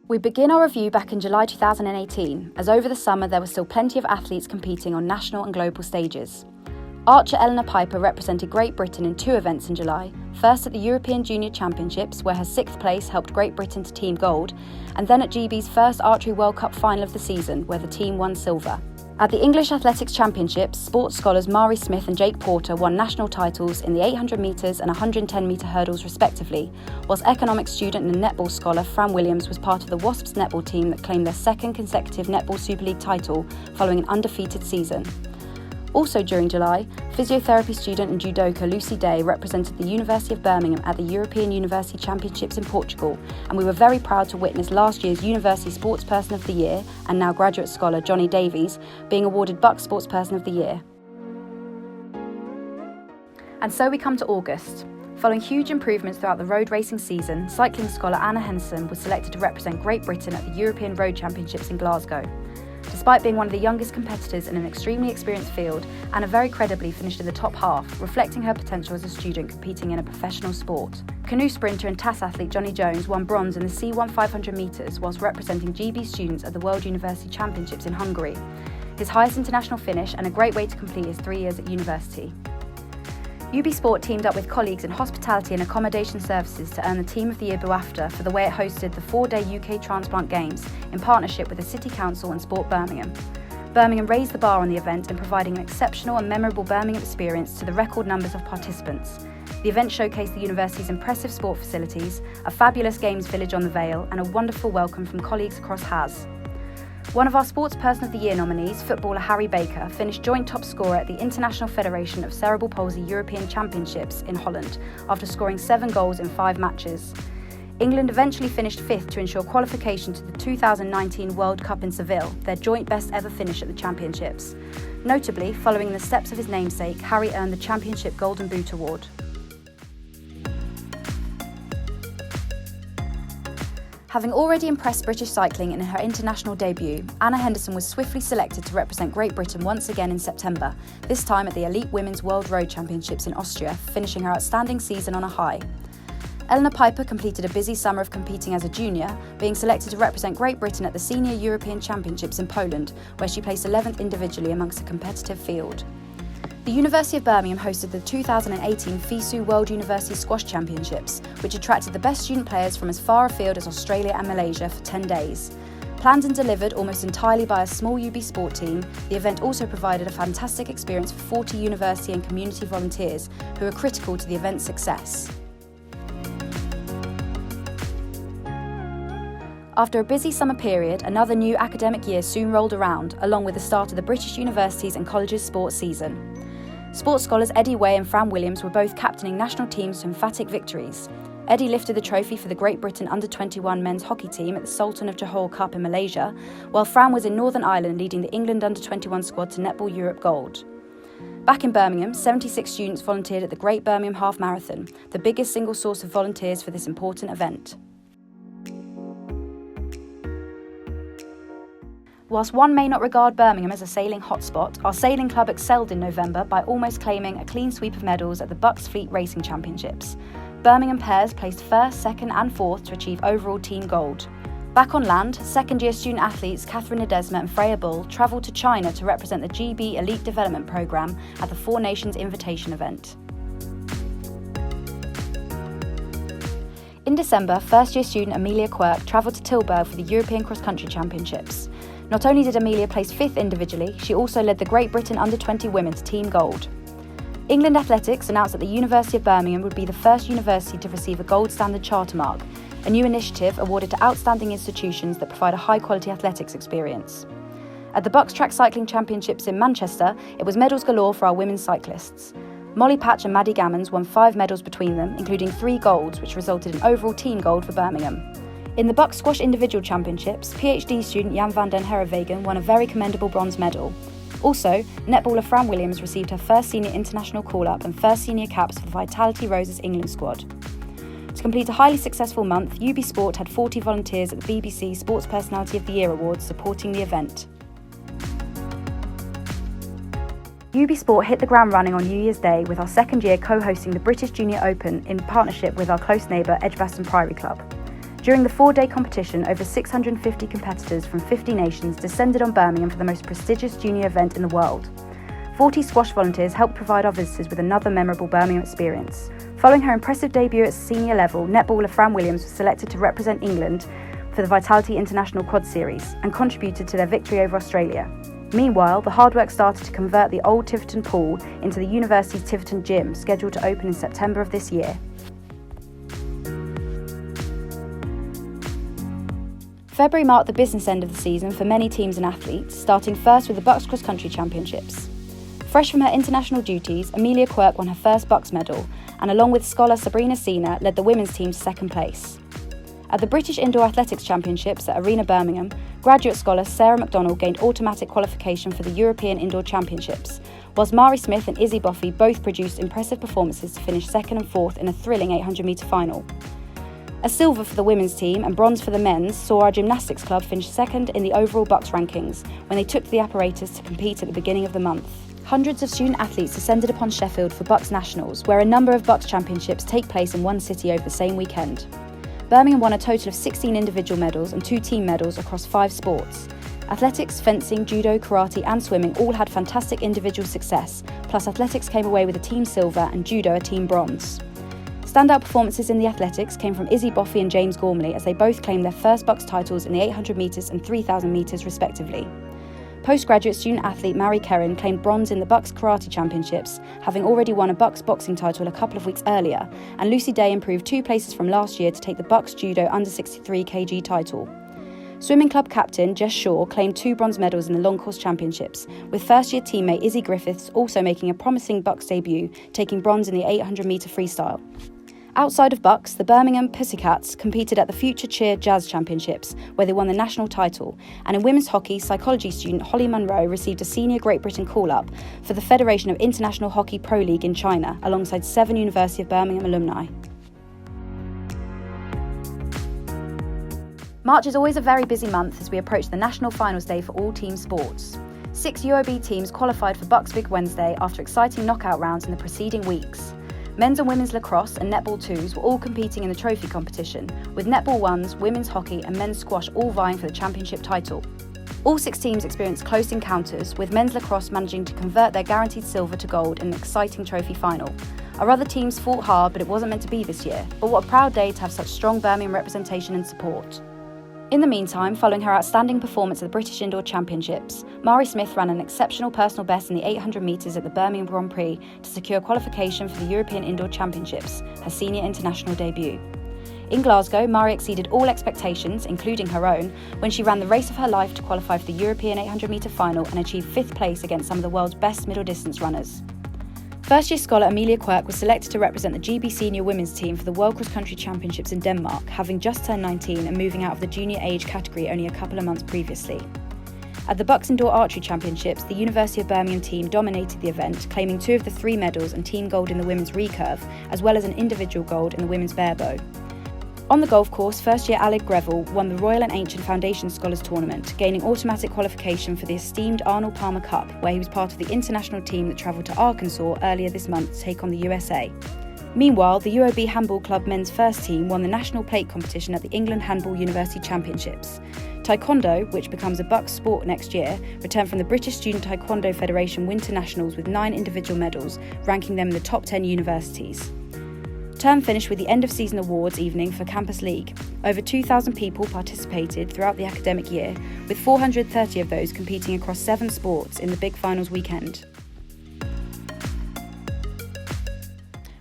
We begin our review back in July 2018, as over the summer there were still plenty of athletes competing on national and global stages. Archer Eleanor Piper represented Great Britain in 2 events in July, first at the European Junior Championships, where her 6th place helped Great Britain to team gold, and then at GB's first Archery World Cup final of the season, where the team won silver. At the English Athletics Championships, sports scholars Mari Smith and Jake Porter won national titles in the 800 metres and 110 metre hurdles respectively, whilst economics student and netball scholar Fran Williams was part of the Wasps netball team that claimed their 2nd consecutive Netball Super League title following an undefeated season. Also during July, physiotherapy student and judoka Lucy Day represented the University of Birmingham at the European University Championships in Portugal, and we were very proud to witness last year's University Sportsperson of the Year and now graduate scholar Johnny Davies being awarded Bucks Sportsperson of the Year. And so we come to August. Following huge improvements throughout the road racing season, cycling scholar Anna Henderson was selected to represent Great Britain at the European Road Championships in Glasgow. Despite being one of the youngest competitors in an extremely experienced field, Anna very credibly finished in the top half, reflecting her potential as a student competing in a professional sport. Canoe sprinter and TAS athlete Johnny Jones won bronze in the C1 500 metres whilst representing GB students at the World University Championships in Hungary, his highest international finish and a great way to complete his 3 years at university. UB Sport teamed up with colleagues in hospitality and accommodation services to earn the Team of the Year BAFTA for the way it hosted the 4-day UK Transplant Games in partnership with the City Council and Sport Birmingham. Birmingham raised the bar on the event in providing an exceptional and memorable Birmingham experience to the record numbers of participants. The event showcased the university's impressive sport facilities, a fabulous games village on the Vale, and a wonderful welcome from colleagues across Has. One of our Sportsperson of the Year nominees, footballer Harry Baker, finished joint top scorer at the International Federation of Cerebral Palsy European Championships in Holland after scoring 7 goals in 5 matches. England eventually finished 5th to ensure qualification to the 2019 World Cup in Seville, their joint best ever finish at the championships. Notably, following in the steps of his namesake, Harry earned the Championship Golden Boot Award. Having already impressed British cycling in her international debut, Anna Henderson was swiftly selected to represent Great Britain once again in September, this time at the Elite Women's World Road Championships in Austria, finishing her outstanding season on a high. Eleanor Piper completed a busy summer of competing as a junior, being selected to represent Great Britain at the Senior European Championships in Poland, where she placed 11th individually amongst a competitive field. The University of Birmingham hosted the 2018 FISU World University Squash Championships, which attracted the best student players from as far afield as Australia and Malaysia for 10 days. Planned and delivered almost entirely by a small UB Sport team, the event also provided a fantastic experience for 40 university and community volunteers who were critical to the event's success. After a busy summer period, another new academic year soon rolled around, along with the start of the British universities and colleges sports season. Sports scholars Eddie Way and Fran Williams were both captaining national teams to emphatic victories. Eddie lifted the trophy for the Great Britain under-21 men's hockey team at the Sultan of Johor Cup in Malaysia, while Fran was in Northern Ireland leading the England under-21 squad to Netball Europe Gold. Back in Birmingham, 76 students volunteered at the Great Birmingham Half Marathon, the biggest single source of volunteers for this important event. Whilst one may not regard Birmingham as a sailing hotspot, our sailing club excelled in November by almost claiming a clean sweep of medals at the Bucks Fleet Racing Championships. Birmingham pairs placed 1st, 2nd and 4th to achieve overall team gold. Back on land, second-year student athletes Catherine Nedesma and Freya Bull travelled to China to represent the GB Elite Development Programme at the Four Nations Invitation event. In December, first-year student Amelia Quirk travelled to Tilburg for the European Cross Country Championships. Not only did Amelia place 5th individually, she also led the Great Britain Under-20 Women's team gold. England Athletics announced that the University of Birmingham would be the first university to receive a gold standard charter mark, a new initiative awarded to outstanding institutions that provide a high-quality athletics experience. At the Bucks Track Cycling Championships in Manchester, it was medals galore for our women's cyclists. Molly Patch and Maddie Gammons won 5 medals between them, including 3 golds, which resulted in overall team gold for Birmingham. In the Bucks Squash Individual Championships, PhD student Jan van den Herrewagen won a very commendable bronze medal. Also, netballer Fran Williams received her first senior international call-up and first senior caps for the Vitality Roses England squad. To complete a highly successful month, UB Sport had 40 volunteers at the BBC Sports Personality of the Year Awards supporting the event. UB Sport hit the ground running on New Year's Day with our second year co-hosting the British Junior Open in partnership with our close neighbour Edgbaston Priory Club. During the 4-day competition, over 650 competitors from 50 nations descended on Birmingham for the most prestigious junior event in the world. 40 squash volunteers helped provide our visitors with another memorable Birmingham experience. Following her impressive debut at senior level, netballer Fran Williams was selected to represent England for the Vitality International Quad Series and contributed to their victory over Australia. Meanwhile, the hard work started to convert the old Tiverton pool into the university's Tiverton gym, scheduled to open in September of this year. February marked the business end of the season for many teams and athletes, starting first with the Bucks Cross Country Championships. Fresh from her international duties, Amelia Quirk won her first Bucks medal and, along with scholar Sabrina Sina, led the women's team to second place. At the British Indoor Athletics Championships at Arena Birmingham, graduate scholar Sarah McDonald gained automatic qualification for the European Indoor Championships, whilst Mari Smith and Izzy Boffey both produced impressive performances to finish second and fourth in a thrilling 800-metre final. A silver for the women's team and bronze for the men's saw our gymnastics club finish second in the overall Bucks rankings when they took to the apparatus to compete at the beginning of the month. Hundreds of student athletes descended upon Sheffield for Bucks Nationals, where a number of Bucks Championships take place in one city over the same weekend. Birmingham won a total of 16 individual medals and 2 team medals across 5 sports. Athletics, fencing, judo, karate and swimming all had fantastic individual success, plus athletics came away with a team silver and judo a team bronze. Standout performances in the athletics came from Izzy Boffey and James Gormley, as they both claimed their first Bucks titles in the 800 metres and 3,000 metres respectively. Postgraduate student athlete Mary Kerrin claimed bronze in the Bucks Karate Championships, having already won a Bucks boxing title a couple of weeks earlier, and Lucy Day improved 2 places from last year to take the Bucks Judo under 63 kg title. Swimming club captain Jess Shaw claimed 2 bronze medals in the Long Course Championships, with first-year teammate Izzy Griffiths also making a promising Bucks debut, taking bronze in the 800-metre freestyle. Outside of Bucks, the Birmingham Pussycats competed at the Future Cheer Jazz Championships, where they won the national title, and in women's hockey, psychology student Holly Munro received a senior Great Britain call-up for the Federation of International Hockey Pro League in China, alongside 7 University of Birmingham alumni. March is always a very busy month as we approach the National Finals Day for all team sports. 6 UOB teams qualified for Bucks Big Wednesday after exciting knockout rounds in the preceding weeks. Men's and women's lacrosse and netball 2s were all competing in the trophy competition, with netball 1s, women's hockey and men's squash all vying for the championship title. All 6 teams experienced close encounters, with men's lacrosse managing to convert their guaranteed silver to gold in an exciting trophy final. Our other teams fought hard, but it wasn't meant to be this year. But what a proud day to have such strong Birmingham representation and support. In the meantime, following her outstanding performance at the British Indoor Championships, Mari Smith ran an exceptional personal best in the 800 metres at the Birmingham Grand Prix to secure qualification for the European Indoor Championships, her senior international debut. In Glasgow, Mari exceeded all expectations, including her own, when she ran the race of her life to qualify for the European 800-metre final and achieve 5th place against some of the world's best middle distance runners. First-year scholar Amelia Quirk was selected to represent the GB Senior Women's team for the World Cross Country Championships in Denmark, having just turned 19 and moving out of the junior age category only a couple of months previously. At the Bucks Indoor Archery Championships, the University of Birmingham team dominated the event, claiming 2 of the 3 medals and team gold in the women's recurve, as well as an individual gold in the women's barebow. On the golf course, first-year Alec Greville won the Royal and Ancient Foundation Scholars Tournament, gaining automatic qualification for the esteemed Arnold Palmer Cup, where he was part of the international team that travelled to Arkansas earlier this month to take on the USA. Meanwhile, the UOB Handball Club men's first team won the national plate competition at the England Handball University Championships. Taekwondo, which becomes a Bucks sport next year, returned from the British Student Taekwondo Federation Winter Nationals with 9 individual medals, ranking them in the top 10 universities. Term finished with the end-of-season awards evening for Campus League. Over 2,000 people participated throughout the academic year, with 430 of those competing across 7 sports in the big finals weekend.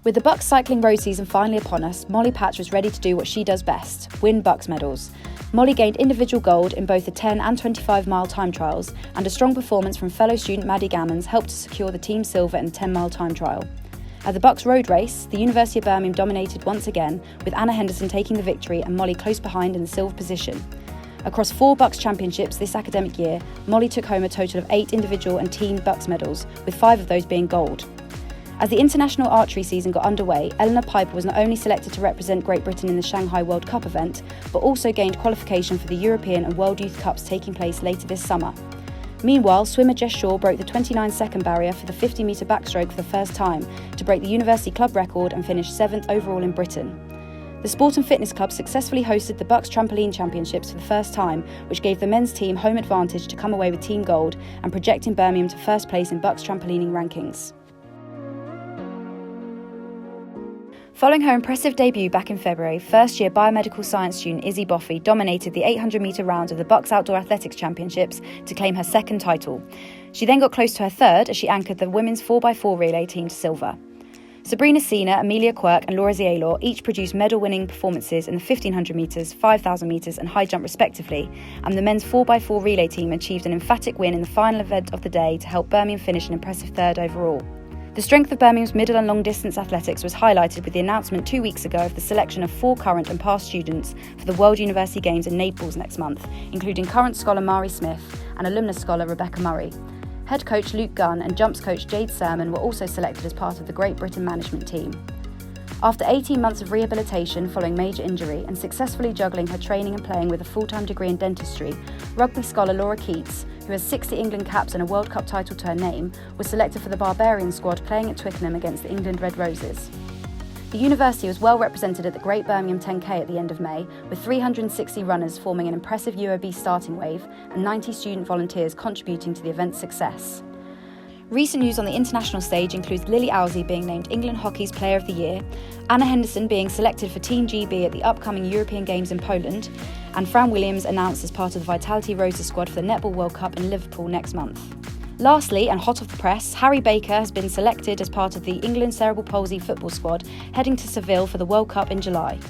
With the Bucks cycling road season finally upon us, Molly Patch was ready to do what she does best, win Bucks medals. Molly gained individual gold in both the 10 and 25-mile time trials, and a strong performance from fellow student Maddie Gammons helped to secure the team silver in the 10-mile time trial. At the Bucks road race, the University of Birmingham dominated once again, with Anna Henderson taking the victory and Molly close behind in the silver position. Across 4 Bucks championships this academic year, Molly took home a total of 8 individual and team Bucks medals, with 5 of those being gold. As the international archery season got underway, Eleanor Piper was not only selected to represent Great Britain in the Shanghai World Cup event, but also gained qualification for the European and World Youth Cups taking place later this summer. Meanwhile, swimmer Jess Shaw broke the 29-second barrier for the 50-metre backstroke for the first time to break the university club record and finish 7th overall in Britain. The Sport and Fitness Club successfully hosted the Bucks Trampoline Championships for the first time, which gave the men's team home advantage to come away with team gold and projecting Birmingham to first place in Bucks trampolining rankings. Following her impressive debut back in February, first-year biomedical science student Izzy Boffey dominated the 800-metre round of the Bucks Outdoor Athletics Championships to claim her second title. She then got close to her third as she anchored the women's 4x4 relay team to silver. Sabrina Sina, Amelia Quirk and Laura Zielor each produced medal-winning performances in the 1500 metres, 5000 metres and high jump respectively, and the men's 4x4 relay team achieved an emphatic win in the final event of the day to help Birmingham finish an impressive third overall. The strength of Birmingham's middle and long distance athletics was highlighted with the announcement 2 weeks ago of the selection of 4 current and past students for the World University Games in Naples next month, including current scholar Mari Smith and alumnus scholar Rebecca Murray. Head coach Luke Gunn and jumps coach Jade Sermon were also selected as part of the Great Britain management team. After 18 months of rehabilitation following major injury and successfully juggling her training and playing with a full-time degree in dentistry, rugby scholar Laura Keats, who has 60 England caps and a World Cup title to her name, was selected for the Barbarian squad playing at Twickenham against the England Red Roses. The university was well represented at the Great Birmingham 10K at the end of May, with 360 runners forming an impressive UOB starting wave and 90 student volunteers contributing to the event's success. Recent news on the international stage includes Lily Owsley being named England Hockey's Player of the Year, Anna Henderson being selected for Team GB at the upcoming European Games in Poland, and Fran Williams announced as part of the Vitality Roses squad for the Netball World Cup in Liverpool next month. Lastly, and hot off the press, Harry Baker has been selected as part of the England Cerebral Palsy football squad heading to Seville for the World Cup in July.